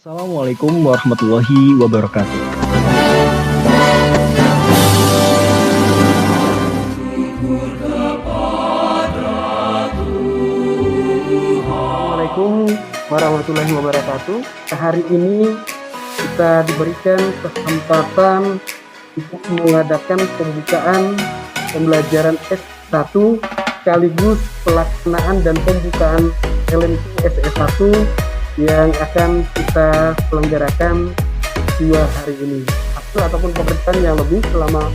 Assalamualaikum warahmatullahi wabarakatuh. Assalamualaikum warahmatullahi wabarakatuh. Hari ini kita diberikan kesempatan untuk mengadakan pembukaan pembelajaran S1 sekaligus pelaksanaan dan pembukaan LMC SS1 yang akan kita selenggarakan 2 hari ini. Ataupun pekerjaan yang lebih selama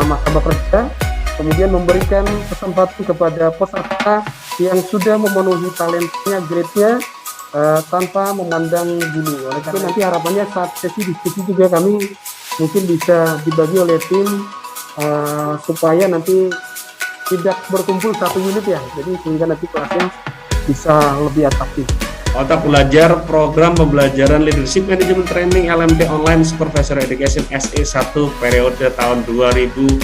masa bekerja, kemudian memberikan kesempatan kepada peserta yang sudah memenuhi talentanya, grade-nya tanpa memandang bulu. Oleh karena nanti harapannya saat sesi diskusi juga kami mungkin bisa dibagi oleh tim supaya nanti tidak berkumpul satu unit ya, jadi sehingga nanti kelasnya bisa lebih atraktif. Mata belajar program pembelajaran Leadership Management Training LMD Online Supervisor Education SE1 periode tahun 2021.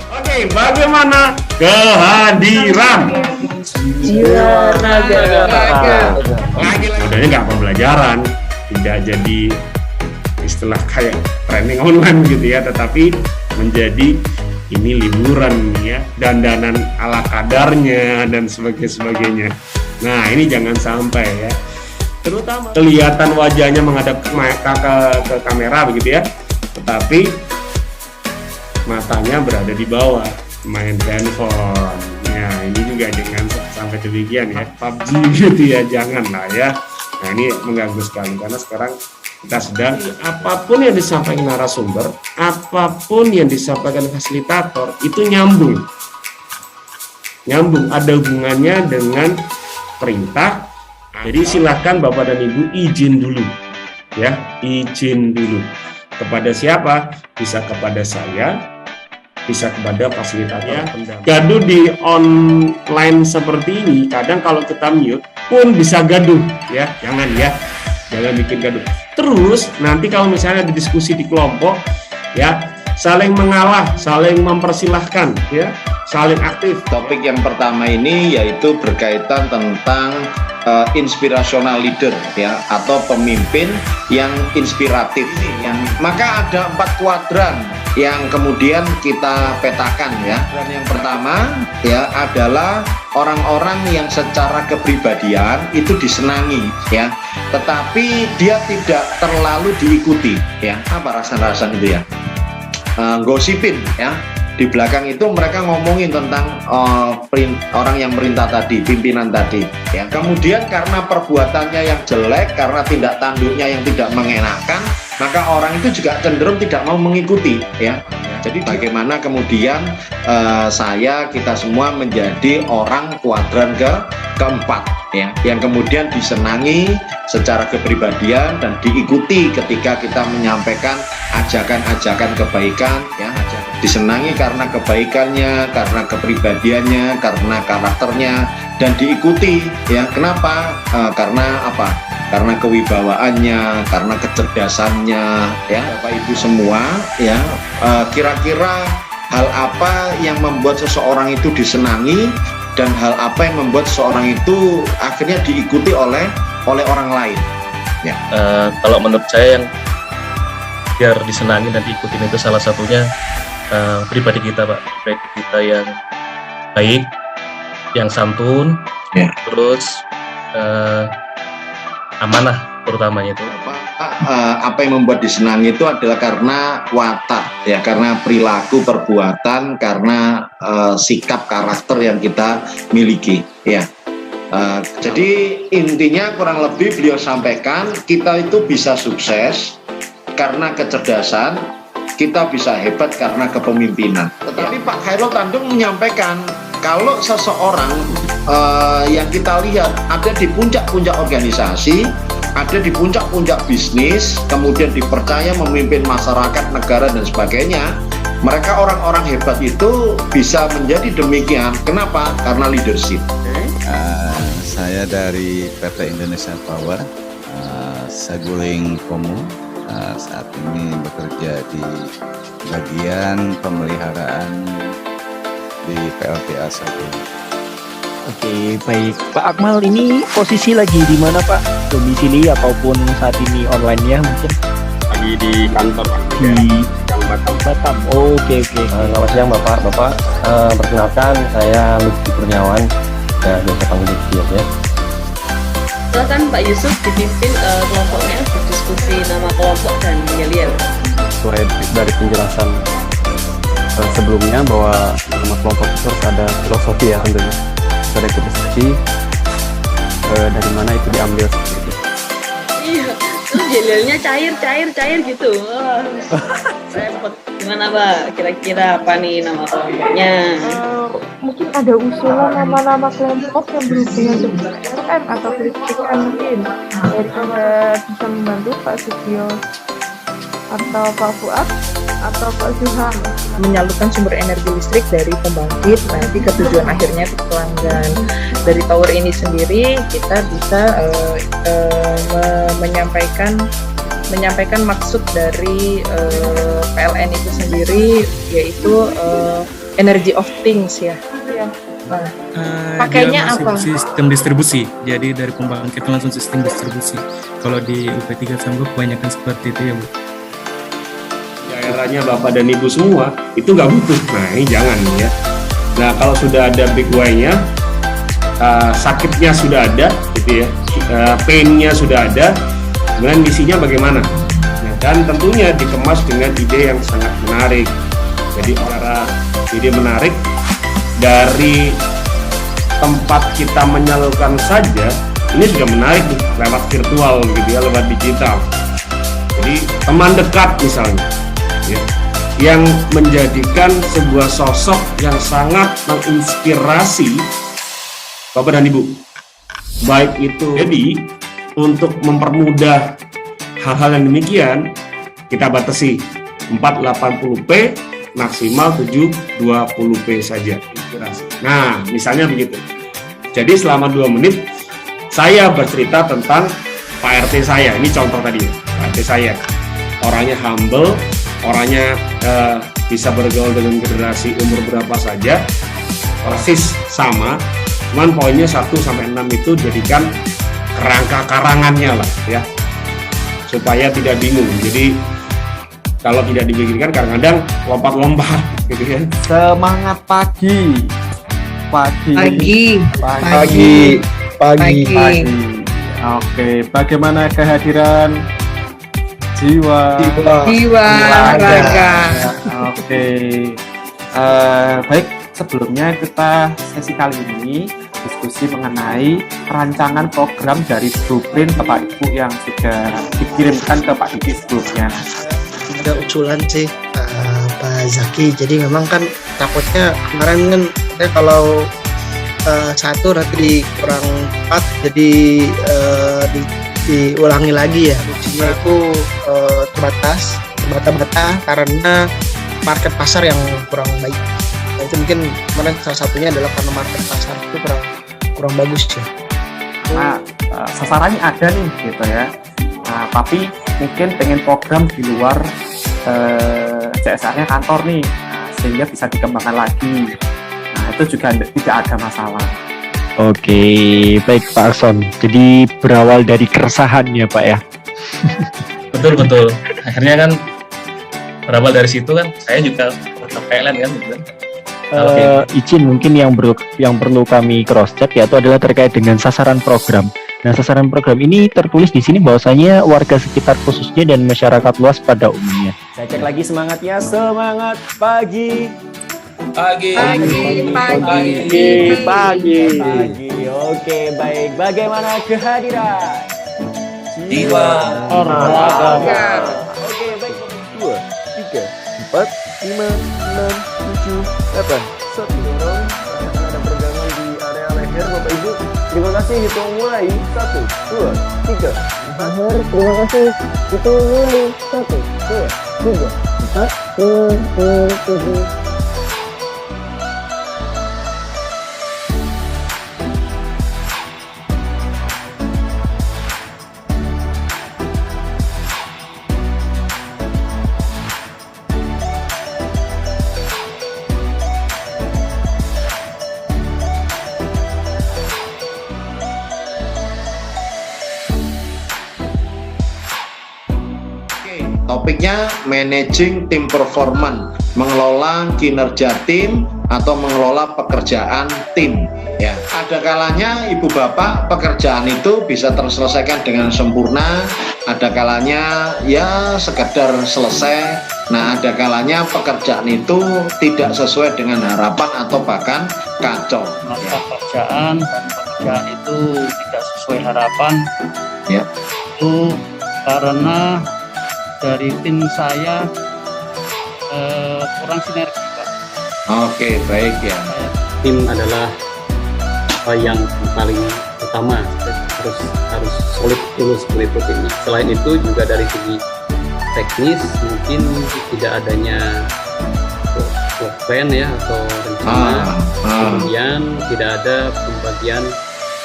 Oke, bagaimana kehadiran? Lagi-lagi nggak pembelajaran, tidak jadi istilah kayak training online gitu ya, tetapi menjadi ini liburan ya, dandanan ala kadarnya dan sebagainya. Nah, ini jangan sampai ya, terutama kelihatan wajahnya menghadap ke kamera begitu ya, tetapi matanya berada di bawah main handphone. Ya, ini juga jangan sampai demikian ya, PUBG gitu ya, jangan lah ya. Nah, ini mengganggu sekali karena sekarang kita sedang apapun yang disampaikan narasumber, apapun yang disampaikan fasilitator itu nyambung, ada hubungannya dengan perintah. Jadi silahkan Bapak dan Ibu izin dulu ya, izin dulu kepada siapa? Bisa kepada saya, bisa kepada fasilitator. Gaduh di online seperti ini kadang kalau kita mute pun bisa gaduh ya, jangan bikin gaduh. Terus nanti kalau misalnya ada diskusi di kelompok ya, saling mengalah, saling mempersilahkan ya, saling aktif. Topik yang pertama ini yaitu berkaitan tentang inspirational leader ya, atau pemimpin yang inspiratif. Maka ada 4 kuadran yang kemudian kita petakan ya. Dan yang pertama ya adalah orang-orang yang secara kepribadian itu disenangi ya, tetapi dia tidak terlalu diikuti ya. Apa rasan-rasan itu ya? Gosipin ya. Di belakang itu mereka ngomongin tentang orang yang merintah tadi, pimpinan tadi ya. Kemudian karena perbuatannya yang jelek, karena tindak tanduknya yang tidak mengenakan, maka orang itu juga cenderung tidak mau mengikuti ya. Jadi bagaimana kemudian kita semua menjadi orang kuadran keempat ya, yang kemudian disenangi secara kepribadian dan diikuti ketika kita menyampaikan ajakan-ajakan kebaikan ya. Disenangi karena kebaikannya, karena kepribadiannya, karena karakternya, dan diikuti ya. Kenapa? Karena apa? Karena kewibawaannya, karena kecerdasannya ya. Bapak Ibu semua ya, kira-kira hal apa yang membuat seseorang itu disenangi dan hal apa yang membuat seseorang itu akhirnya diikuti oleh orang lain ya. Kalau menurut saya yang biar disenangi dan diikutin itu salah satunya pribadi kita, Pak. Pribadi kita yang baik, yang santun ya. Terus amanah terutamanya itu. Apa yang membuat disenangi itu adalah karena watak ya, karena perilaku perbuatan, karena sikap karakter yang kita miliki ya. Jadi intinya kurang lebih beliau sampaikan, kita itu bisa sukses karena kecerdasan, kita bisa hebat karena kepemimpinan. Tetapi Pak Khairul Tanjung menyampaikan kalau seseorang yang kita lihat ada di puncak-puncak organisasi, ada di puncak-puncak bisnis, kemudian dipercaya memimpin masyarakat, negara dan sebagainya, mereka orang-orang hebat itu bisa menjadi demikian. Kenapa? Karena leadership. Saya dari PT Indonesia Power, Saguling Komo. Saat ini bekerja di bagian pemeliharaan di PLTA 1. Oke, baik. Pak Akmal ini posisi lagi di mana Pak? Domisili ataupun saat ini online-nya mungkin? Lagi di kantor Pak, Di yang Batam. Batam. Oh, oke. Selamat siang Bapak. Perkenalkan saya Lutfi Kurniawan, biasa panggil Lutfi ya. Silakan Pak Yusuf dipimpin kelompoknya berdiskusi nama kelompok dan yel-yel. Sesuai dari penjelasan sebelumnya bahwa nama kelompok itu harus ada filosofi ya tentunya. Ada diskusi dari mana itu diambil seperti itu. Iya, terus yel-yelnya cair gitu. Wah, repot. Gimana Pak? Kira-kira apa nih nama kelompoknya? Mungkin ada usulan nama-nama kelompok yang berhubungan dengan PLN atau kelistrikan mungkin. Daripada bisa membantu Pak Sutio atau Pak Fuad atau Pak Zuham menyalurkan sumber energi listrik dari pembangkit nanti ke tujuan akhirnya ke pelanggan. Dari tower ini sendiri kita bisa menyampaikan maksud dari PLN itu sendiri, yaitu energy of things ya. Nah, pakainya apa? Sistem distribusi. Jadi dari pembangkit langsung sistem distribusi. Kalau di UP3 Sanggau kebanyakan seperti itu ya Bu. Daerahnya Bapak dan Ibu semua itu nggak butuh. Nah ini jangan ya. Nah kalau sudah ada big why-nya, sakitnya sudah ada, gitu ya, pain-nya sudah ada, kemudian misinya bagaimana? Nah, dan tentunya dikemas dengan ide yang sangat menarik. Jadi ide menarik dari tempat kita menyalurkan saja, ini sudah menarik nih, lewat virtual gitu ya, lewat digital. Jadi teman dekat misalnya, ya, yang menjadikan sebuah sosok yang sangat menginspirasi Bapak dan Ibu. Baik itu, jadi untuk mempermudah hal-hal yang demikian, kita batasi 480p, maksimal 720p saja. Nah, misalnya begitu. Jadi selama 2 menit, saya bercerita tentang Pak RT saya. Ini contoh tadi, Pak RT saya. Orangnya humble, orangnya bisa bergaul dengan generasi umur berapa saja, persis sama. Cuman poinnya 1-6 itu jadikan kerangka karangannya lah ya, supaya tidak bingung. Jadi kalau tidak dibikinkan kadang-kadang lompat-lompat gitu ya. Semangat pagi. Oke, bagaimana kehadiran jiwa raga? Oke, baik. Sebelumnya kita sesi kali ini diskusi mengenai rancangan program dari blueprint Bapak Ibu yang sudah dikirimkan ke Pak Diki sebelumnya. Ada usulan sih Pak Zaki, jadi memang kan takutnya kemarin kan kalau satu nanti kurang 4 jadi diulangi lagi ya, fungsinya itu terbata-bata karena market pasar yang kurang baik. Nah, itu mungkin kemarin salah satunya adalah karena market pasar itu kurang bagus ya. Nah, sasarannya ada nih gitu ya. Nah, tapi mungkin pengen program di luar CSR-nya kantor nih, sehingga bisa dikembangkan lagi. Nah, itu juga tidak ada masalah. Oke, baik Pak Akson. Jadi berawal dari keresahan ya Pak ya. Betul. Akhirnya kan berawal dari situ kan, saya juga tetap PLN kan gitu kan. Izin mungkin yang perlu kami cross check yaitu adalah terkait dengan sasaran program. Nah, sasaran program ini tertulis di sini bahwasanya warga sekitar khususnya dan masyarakat luas pada umumnya. Saya cek lagi semangatnya, semangat pagi. Pagi. Oke, baik. Bagaimana kehadiran Jiwa raga? Oke, baik. 2, 3, 4, 5, 6, 7, 8. 1 dorong. Ada peregangan di area leher Bapak Ibu. Terima kasih, hitung mulai. 1, 2, 3. Terima kasih, hitung mulai. 1, 2, 3, 4, 5, 6, 7. Topiknya managing team performance, mengelola kinerja tim atau mengelola pekerjaan tim. Ya, ada kalanya ibu bapak pekerjaan itu bisa terselesaikan dengan sempurna, ada kalanya ya sekedar selesai. Nah, ada kalanya pekerjaan itu tidak sesuai dengan harapan atau bahkan kacau. Pekerjaan dan pekerjaan itu tidak sesuai harapan. Ya. Itu karena dari tim saya kurang sinergi, Pak. Oke, baik ya. Tim adalah yang paling utama, harus solid dulu seperti itu timnya. Selain itu juga dari segi teknis mungkin tidak adanya work plan ya atau rencana, kemudian tidak ada pembagian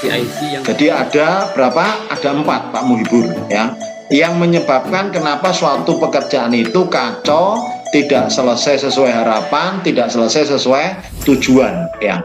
PIC yang. Jadi ada berapa? Ada 4 Pak Muhibur ya, yang menyebabkan kenapa suatu pekerjaan itu kacau, tidak selesai sesuai harapan, tidak selesai sesuai tujuan ya.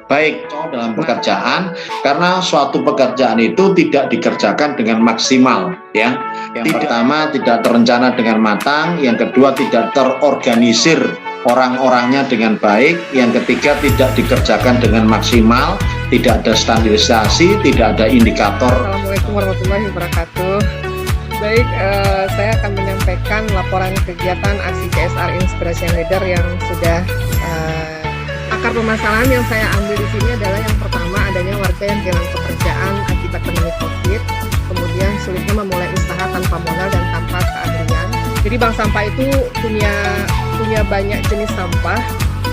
Baik dalam pekerjaan karena suatu pekerjaan itu tidak dikerjakan dengan maksimal ya. Yang pertama tidak terencana dengan matang, yang kedua tidak terorganisir orang-orangnya dengan baik, yang ketiga tidak dikerjakan dengan maksimal, tidak ada standarisasi, tidak ada indikator. Assalamualaikum warahmatullahi wabarakatuh. Baik, saya akan menyampaikan laporan kegiatan aksi CSR Inspiration Leader yang sudah akar permasalahan yang saya ambil di sini adalah yang pertama adanya warga yang kehilangan pekerjaan akibat pandemi COVID, kemudian sulitnya memulai usaha tanpa modal dan tanpa keahlian. Jadi bank sampah itu punya banyak jenis sampah.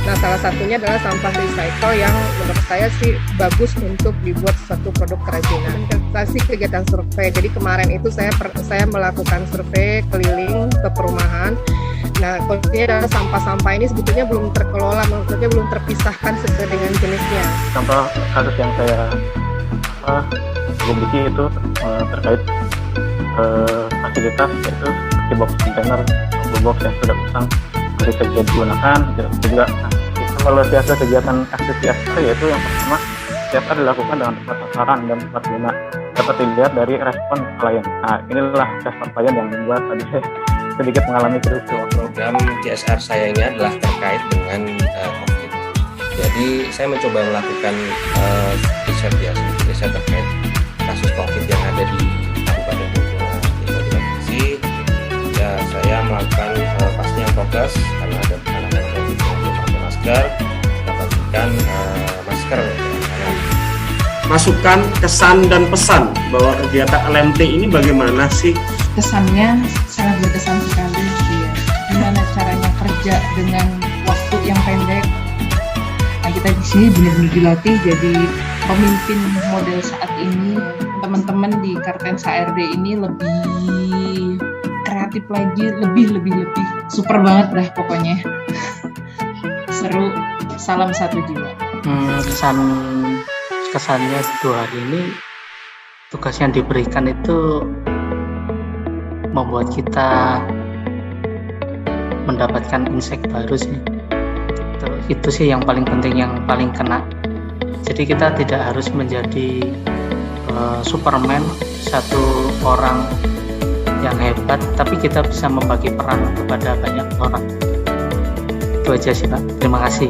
Nah, salah satunya adalah sampah recycle yang menurut saya sih bagus untuk dibuat suatu produk kerajinan. Investasi kegiatan survei. Jadi kemarin itu saya melakukan survei keliling ke perumahan. Nah, kondisinya adalah sampah-sampah ini sebetulnya belum terkelola, maksudnya belum terpisahkan sesuai dengan jenisnya. Contoh kasus yang saya miliki itu terkait fasilitas yaitu seperti box container, box yang sudah usang ketika digunakan juga. Kalau biasa kegiatan aksi CSR yaitu yang pertama CSR dilakukan dengan tepat sasaran dan tepat guna, dapat dilihat dari respon klien. Nah, inilah respon klien yang membuat tadi saya sedikit mengalami krisis. Program CSR saya ini adalah terkait dengan COVID. Jadi saya mencoba melakukan riset terkait kasus COVID yang ada di Kabupaten Bogor, di provinsi. Ya, saya melakukan pastinya progres karena ada anak-anak COVID yang belum pakai masker, dapatkan masker. Masukan, kesan dan pesan bahwa kegiatan LMT ini bagaimana sih? Kesannya sangat berkesan sekali, ya. Gimana caranya kerja dengan waktu yang pendek. Nah, kita di sini benar-benar dilatih jadi pemimpin model saat ini. Teman-teman di Kartens HRD ini lebih kreatif lagi, lebih super banget dah pokoknya. Seru, salam satu jiwa. Kesannya 2 hari ini tugas yang diberikan itu membuat kita mendapatkan insight baru sih. Itu sih yang paling penting, yang paling kena. Jadi kita tidak harus menjadi Superman, satu orang yang hebat, tapi kita bisa membagi peran kepada banyak orang. Itu aja sih Pak, terima kasih.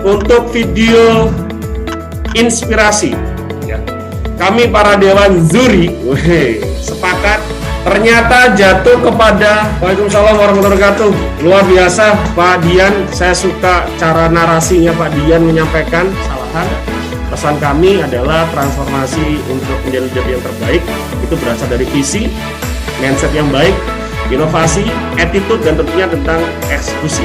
Untuk video inspirasi ya, kami para Dewan Zuri sepakat ternyata jatuh kepada Waalaikumsalam warahmatullahi wabarakatuh. Luar biasa Pak Dian, saya suka cara narasinya Pak Dian menyampaikan kesalahan. Pesan kami adalah transformasi untuk menjadi leader yang terbaik itu berasal dari visi, mindset yang baik, inovasi, attitude, dan tentunya tentang eksekusi.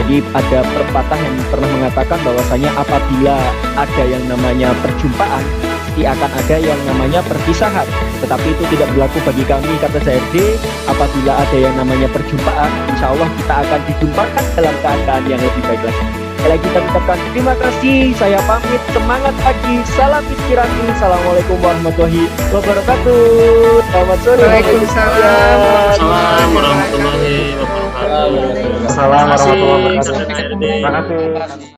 Jadi ada pepatah yang pernah mengatakan bahwasanya apabila ada yang namanya perjumpaan, pasti akan ada yang namanya perpisahan. Tetapi itu tidak berlaku bagi kami Kartens HRD. Apabila ada yang namanya perjumpaan, insya Allah kita akan dijumpakan dalam keadaan yang lebih baik lagi. Sekali lagi kita ucapkan terima kasih. Saya pamit, semangat pagi, salam inspirasi. Assalamualaikum warahmatullahi wabarakatuh. Selamat sore. Waalaikumsalam warahmatullahi wabarakatuh. Assalamualaikum warahmatullahi wabarakatuh. Terima kasih.